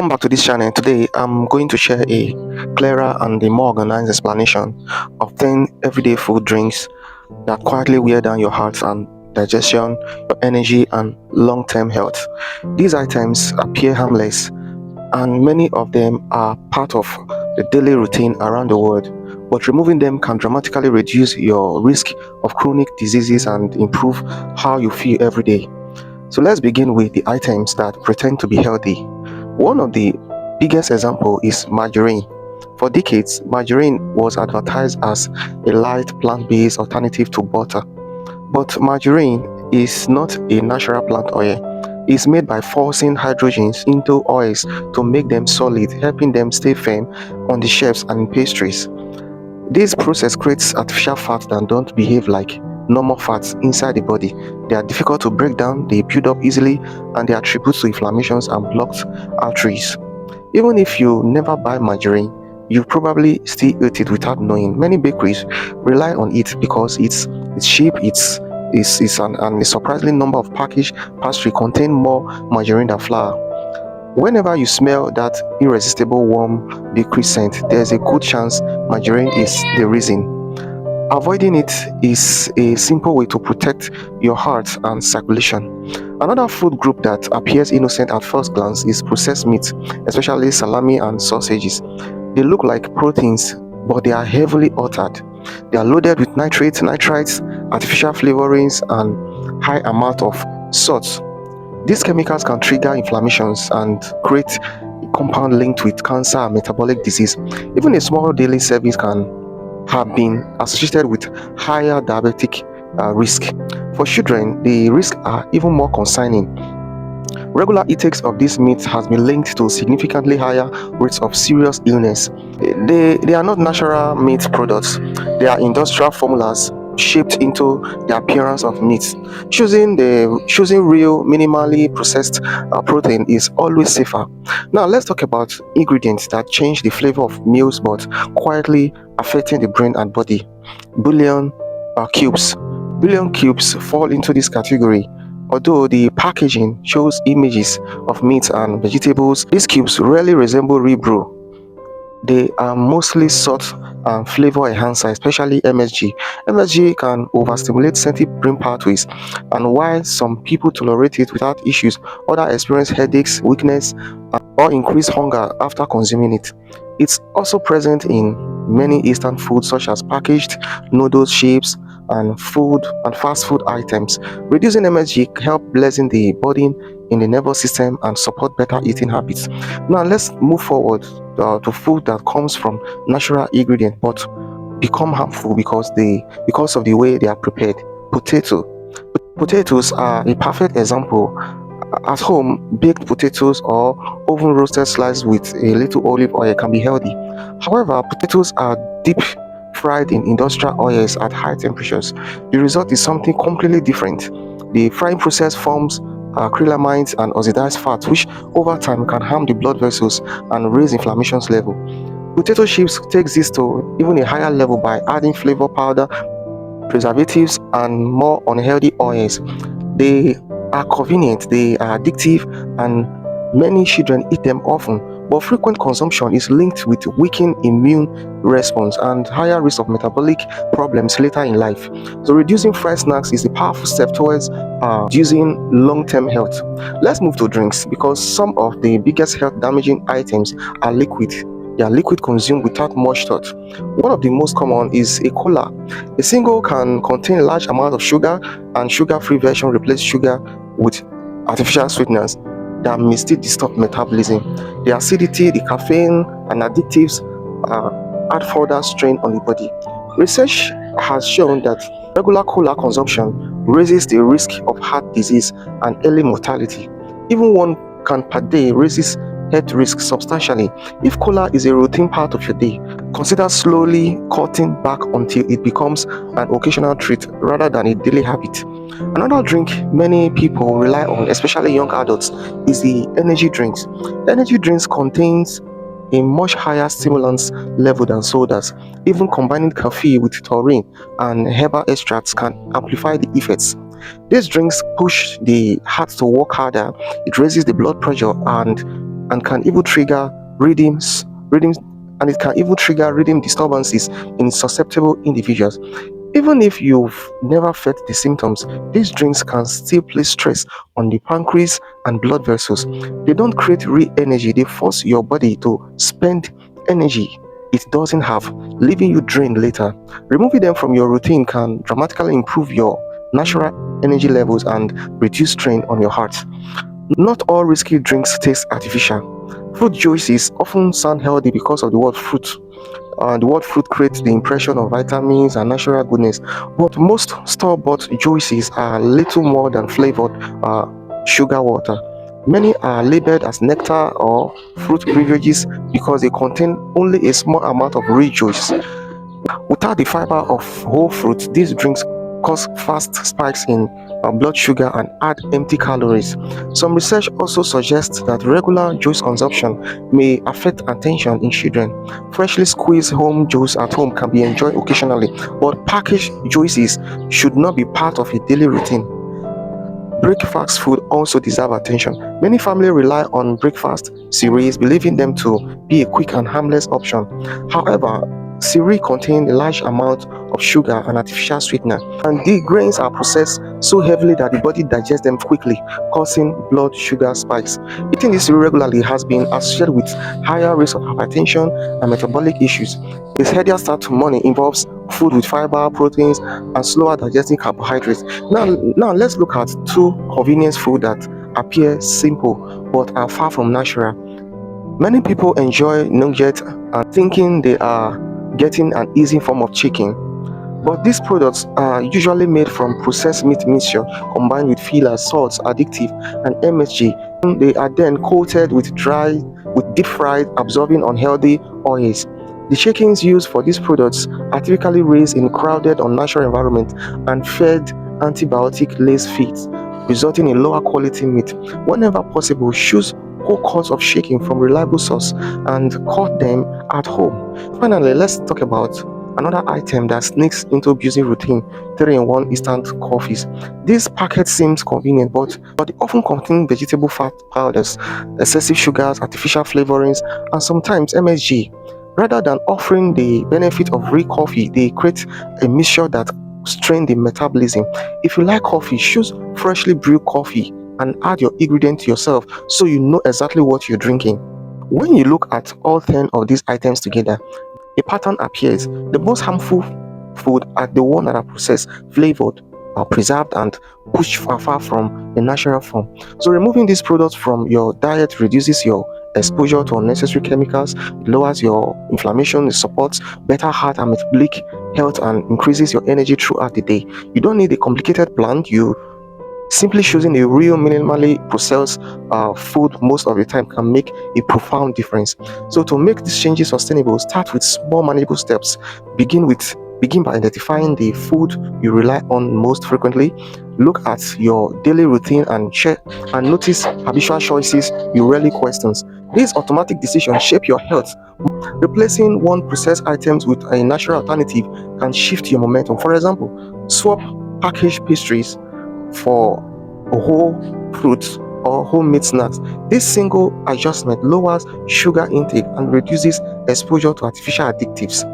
Welcome back to this channel. Today I'm going to share a clearer and a more organized explanation of 10 everyday food drinks that quietly wear down your heart and digestion, your energy, and long-term health. These items appear harmless, and many of them are part of the daily routine around the world, but removing them can dramatically reduce your risk of chronic diseases and improve how you feel every day. So let's begin with the items that pretend to be healthy. One of the biggest example is margarine. For decades, margarine was advertised as a light plant-based alternative to butter. But margarine is not a natural plant oil. It's made by forcing hydrogens into oils to make them solid, helping them stay firm on the shelves and in pastries. This process creates artificial fats that don't behave like normal fats inside the body. They are difficult to break down, they build up easily, and they attribute to inflammations and blocked arteries. Even if you never buy margarine, you probably still eat it without knowing. Many bakeries rely on it because it's cheap, and a surprising number of packaged pastry contain more margarine than flour. Whenever you smell that irresistible warm bakery scent, there's a good chance margarine is the reason. Avoiding it is a simple way to protect your heart and circulation. Another food group that appears innocent at first glance is processed meat, especially salami and sausages. They look like proteins, but they are heavily altered. They are loaded with nitrates, artificial flavorings, and high amount of salt. These chemicals can trigger inflammations and create a compound linked with cancer and metabolic disease. Even a small daily serving can have been associated with higher diabetic risk. For children, the risks are even more concerning. Regular intakes of this meat has been linked to significantly higher rates of serious illness. They are not natural meat products, they are industrial formulas shaped into the appearance of meat. Choosing real, minimally processed protein is always safer. Now let's talk about ingredients that change the flavor of meals but quietly affecting the brain and body. Bouillon cubes. Bouillon cubes fall into this category. Although the packaging shows images of meat and vegetables, these cubes rarely resemble real brew. They are mostly salt and flavor enhancer, especially MSG. MSG can overstimulate sensitive brain pathways, and while some people tolerate it without issues, others experience headaches, weakness, or increased hunger after consuming it. It's also present in many Eastern foods such as packaged noodles, chips, and fast food items. Reducing MSG help lessen the burden in the nervous system and support better eating habits. Now let's move forward to food that comes from natural ingredients but become harmful because of the way they are prepared. Potatoes are a perfect example. At home, baked potatoes or oven roasted sliced with a little olive oil can be healthy. However, potatoes are deep fried in industrial oils at high temperatures. The result is something completely different. The frying process forms acrylamines and oxidized fat, which over time can harm the blood vessels and raise inflammation level. Potato chips takes this to even a higher level by adding flavor powder, preservatives, and more unhealthy oils. They are convenient, they are addictive, and many children eat them often, but frequent consumption is linked with weakened immune response and higher risk of metabolic problems later in life. So reducing fried snacks is a powerful step towards reducing long-term health. Let's move to drinks, because some of the biggest health damaging items are liquid. They are liquid consumed without much thought. One of the most common is a cola. A single can contain a large amount of sugar, and sugar-free version replace sugar with artificial sweeteners that may still disturb metabolism. The acidity, the caffeine, and additives add further strain on the body. Research has shown that regular cola consumption raises the risk of heart disease and early mortality. Even 1 can per day raises health risks substantially. If cola is a routine part of your day, consider slowly cutting back until it becomes an occasional treat rather than a daily habit. Another drink many people rely on, especially young adults, is the energy drinks. Energy drinks contains a much higher stimulants level than sodas. Even combining coffee with taurine and herbal extracts can amplify the effects. These drinks push the heart to work harder, it raises the blood pressure, and and can even trigger rhythms, and it can even trigger rhythm disturbances in susceptible individuals. Even if you've never felt the symptoms, these drinks can still place stress on the pancreas and blood vessels. They don't create real energy, they force your body to spend energy it doesn't have, leaving you drained later. Removing them from your routine can dramatically improve your natural energy levels and reduce strain on your heart. Not all risky drinks taste artificial. Fruit juices often sound healthy because of the word fruit. The word fruit creates the impression of vitamins and natural goodness, but most store-bought juices are little more than flavored sugar water. Many are labeled as nectar or fruit beverages because they contain only a small amount of real juice. Without the fiber of whole fruit, these drinks cause fast spikes in blood sugar and add empty calories. Some research also suggests that regular juice consumption may affect attention in children. Freshly squeezed home juice at home can be enjoyed occasionally, but packaged juices should not be part of a daily routine. Breakfast food also deserve attention. Many families rely on breakfast cereals, believing them to be a quick and harmless option. However, cereal contain a large amount of sugar and artificial sweetener, and the grains are processed so heavily that the body digests them quickly, causing blood sugar spikes. Eating this cereal regularly has been associated with higher risk of hypertension and metabolic issues. A healthier start to morning involves food with fiber, proteins, and slower digesting carbohydrates. Now let's look at two convenience food that appear simple but are far from natural. Many people enjoy nuggets and thinking they are getting an easy form of chicken, but these products are usually made from processed meat mixture combined with fillers, salts, additives, and MSG. They are then coated with deep fried, absorbing unhealthy oils. The chickens used for these products are typically raised in crowded, unnatural environments and fed antibiotic-laced feeds, resulting in lower quality meat. Whenever possible, choose whole cuts of chicken from reliable source and cut them at home. Finally, let's talk about another item that sneaks into busy routine: 3-in-1 instant coffees. This packet seems convenient, but they often contain vegetable fat powders, excessive sugars, artificial flavorings, and sometimes MSG. Rather than offering the benefit of real coffee, they create a mixture that strain the metabolism. If you like coffee, choose freshly brewed coffee and add your ingredient yourself so you know exactly what you're drinking. When you look at all 10 of these items together, a pattern appears. The most harmful food are the ones that are processed, flavored, or preserved, and pushed far from the natural form. So removing these products from your diet reduces your exposure to unnecessary chemicals, it lowers your inflammation, it supports better heart and metabolic health, and increases your energy throughout the day. You don't need a complicated plan. You simply choosing a real minimally processed food most of the time can make a profound difference. So to make these changes sustainable, start with small manageable steps. Begin by identifying the food you rely on most frequently. Look at your daily routine and notice habitual choices you rarely question. These automatic decisions shape your health. Replacing one processed items with a natural alternative can shift your momentum. For example, swap packaged pastries for whole fruits or homemade snacks. This single adjustment lowers sugar intake and reduces exposure to artificial additives.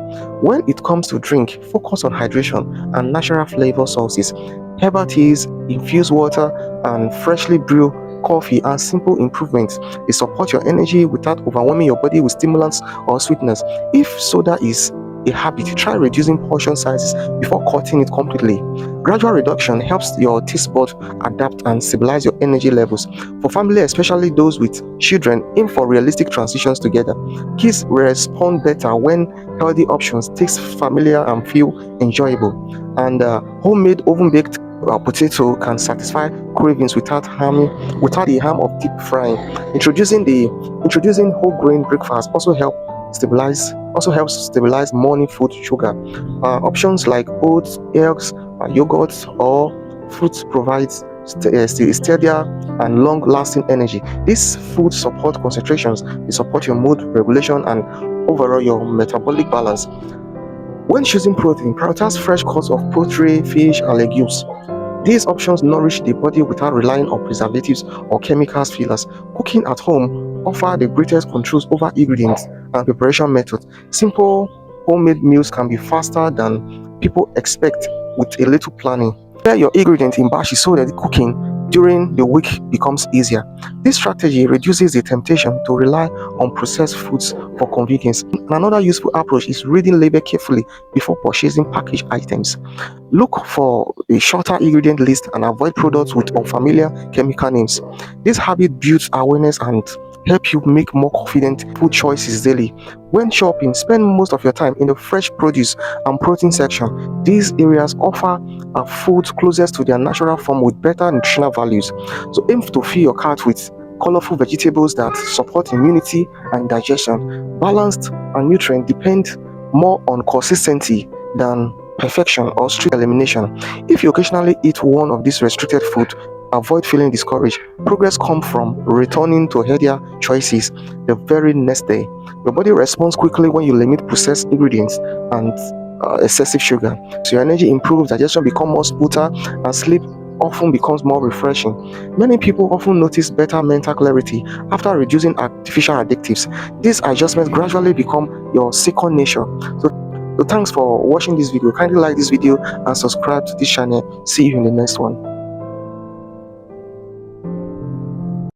When it comes to drink, focus on hydration and natural flavor sources. Herbal teas, infused water, and freshly brewed coffee are simple improvements. They support your energy without overwhelming your body with stimulants or sweeteners. If soda is a habit, try reducing portion sizes before cutting it completely. Gradual reduction helps your taste buds adapt and stabilize your energy levels. For family, especially those with children, aim for realistic transitions together. Kids respond better when healthy options taste familiar and feel enjoyable. And homemade oven-baked potato can satisfy cravings without the harm of deep frying. Introducing whole grain breakfast also helps stabilize morning food sugar. Options like oats, eggs, yogurt, or fruits provides steadier and long-lasting energy. These foods support concentrations, they support your mood regulation, and overall your metabolic balance. When choosing protein, prioritize fresh cuts of poultry, fish, and legumes. These options nourish the body without relying on preservatives or chemicals fillers. Cooking at home offer the greatest controls over ingredients and preparation methods. Simple homemade meals can be faster than people expect with a little planning. Prepare your ingredients in batches so that the cooking during the week becomes easier. This strategy reduces the temptation to rely on processed foods for convenience. Another useful approach is reading label carefully before purchasing packaged items. Look for a shorter ingredient list and avoid products with unfamiliar chemical names. This habit builds awareness and help you make more confident food choices daily. When shopping, spend most of your time in the fresh produce and protein section. These areas offer food closest to their natural form with better nutritional values. So aim to fill your cart with colorful vegetables that support immunity and digestion. Balanced and nutrient depend more on consistency than perfection or strict elimination. If you occasionally eat one of these restricted food, avoid feeling discouraged. Progress comes from returning to healthier choices the very next day. Your body responds quickly when you limit processed ingredients and excessive sugar. So your energy improves, digestion becomes more smoother, and sleep often becomes more refreshing. Many people often notice better mental clarity after reducing artificial additives. These adjustments gradually become your second nature. So thanks for watching this video. Kindly like this video and subscribe to this channel. See you in the next one.